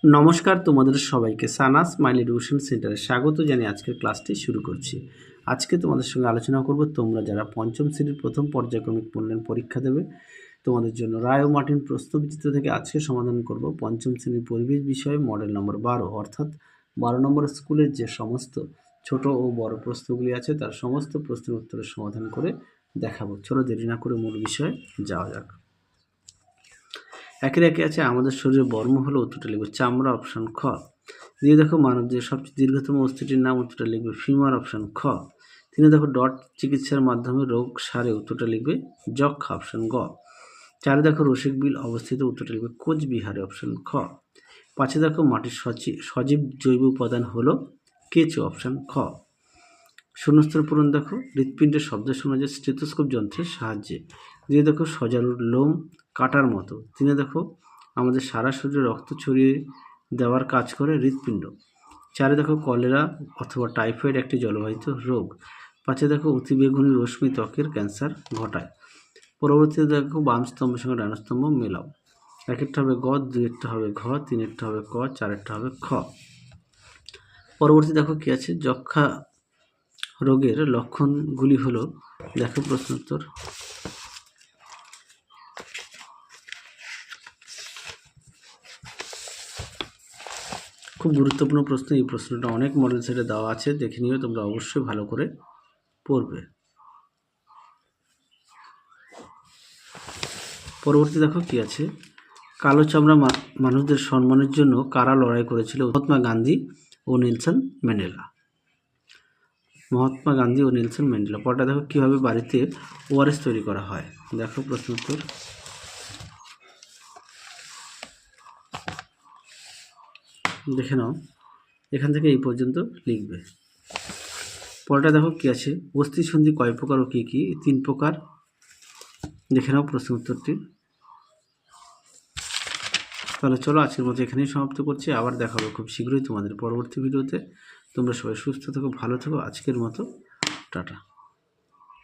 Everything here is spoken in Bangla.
নমস্কার, তোমাদের সবাইকে সানা স্মাইল এডুকেশন সেন্টারে স্বাগত জানিয়ে আজকের ক্লাসটি শুরু করছি। আজকে তোমাদের সঙ্গে আলোচনা করব তোমরা যারা পঞ্চম শ্রেণীর প্রথম পর্যায়ক্রমিক মূল্যায়ন পরীক্ষা দেবে তোমাদের জন্য রায় ও মার্টিন প্রশ্নবিচিত্র থেকে আজকে সমাধান করব পঞ্চম শ্রেণীর পরিবেশ বিষয়ে মডেল নম্বর 12, অর্থাৎ 12 নম্বর স্কুলের যে সমস্ত ছোট ও বড় প্রশ্নগুলি আছে তার সমস্ত প্রশ্নের উত্তরের সমাধান করে দেখাবো। চলো দেরি না করে মূল বিষয়ে যাওয়া যাক। একের একে আছে আমাদের শরীরের বর্ম হলো, উত্তরটা লিখবে চামড়া, অপশন খ। দিয়ে দেখো মানবদেহের সবচেয়ে দীর্ঘতম অস্থিটির নাম, উত্তরটা লিখবে ফিমার, অপশন খ। তিনে দেখো ডট চিকিৎসার মাধ্যমে রোগ সারে, উত্তরটা লিখবে যক্ষা, অপশন গ। চারে দেখো রসিক বিল অবস্থিত, উত্তরটা লিখবে কোচবিহারে, অপশন খ। পাঁচে দেখো মাটির সজীব জৈব উপাদান হলো কেঁচো, অপশন খ। শূন্যস্থান পূরণ দেখো হৃৎপিণ্ডের শব্দ শোনা যায় স্টেথোস্কোপ যন্ত্রের সাহায্যে। দিয়ে দেখো সজারুর লোম কাটার মতো। তিনে দেখো আমাদের সারা শরীরে রক্ত ছড়িয়ে দেওয়ার কাজ করে হৃৎপিণ্ড। চারে দেখো কলেরা অথবা টাইফয়েড একটি জলবাহিত রোগ। পাঁচে দেখো অতিবেগুনি রশ্মি ত্বকের ক্যান্সার ঘটায়। পরবর্তীতে দেখো বাম স্তম্ভের সঙ্গে ডান স্তম্ভ মেলাও। একেরটা হবে গ, দুইয়েরটা হবে ঘ, তিনেরটা হবে ক, চারেরটা হবে খ। পরবর্তী দেখো কি আছে, যক্ষা রোগের লক্ষণগুলি হলো, দেখো প্রশ্নোত্তর। খুব গুরুত্বপূর্ণ প্রশ্ন, এই প্রশ্নটা অনেক মডেল সেটে দেওয়া আছে, দেখে নিও, তোমরা অবশ্যই ভালো করে পড়বে। পরবর্তী দেখো কি আছে, কালো চামড়া মানুষদের সম্মানের জন্য কারা লড়াই করেছিল? মহাত্মা গান্ধী ও নেলসন ম্যান্ডেলা। মহাত্মা গান্ধী ও নেলসন ম্যান্ডেলা। পরটা দেখো কীভাবে বাড়িতে ওআরএস তৈরি করা হয়, দেখো প্রশ্নোত্তর। দেখে নাও, এখান থেকে এই পর্যন্ত লিখবে। পরটা দেখো কি আছে, অস্থি সন্ধি কয় প্রকার ও কী কী? 3 প্রকার। দেখে নাও প্রশ্ন উত্তরটি। তাহলে চলো আজকের মতো এখানেই সমাপ্ত করছি, আবার দেখা হবে খুব শীঘ্রই তোমাদের পরবর্তী ভিডিওতে। তোমরা সবাই সুস্থ থেকো, ভালো থেকো। আজকের মতো টাটা।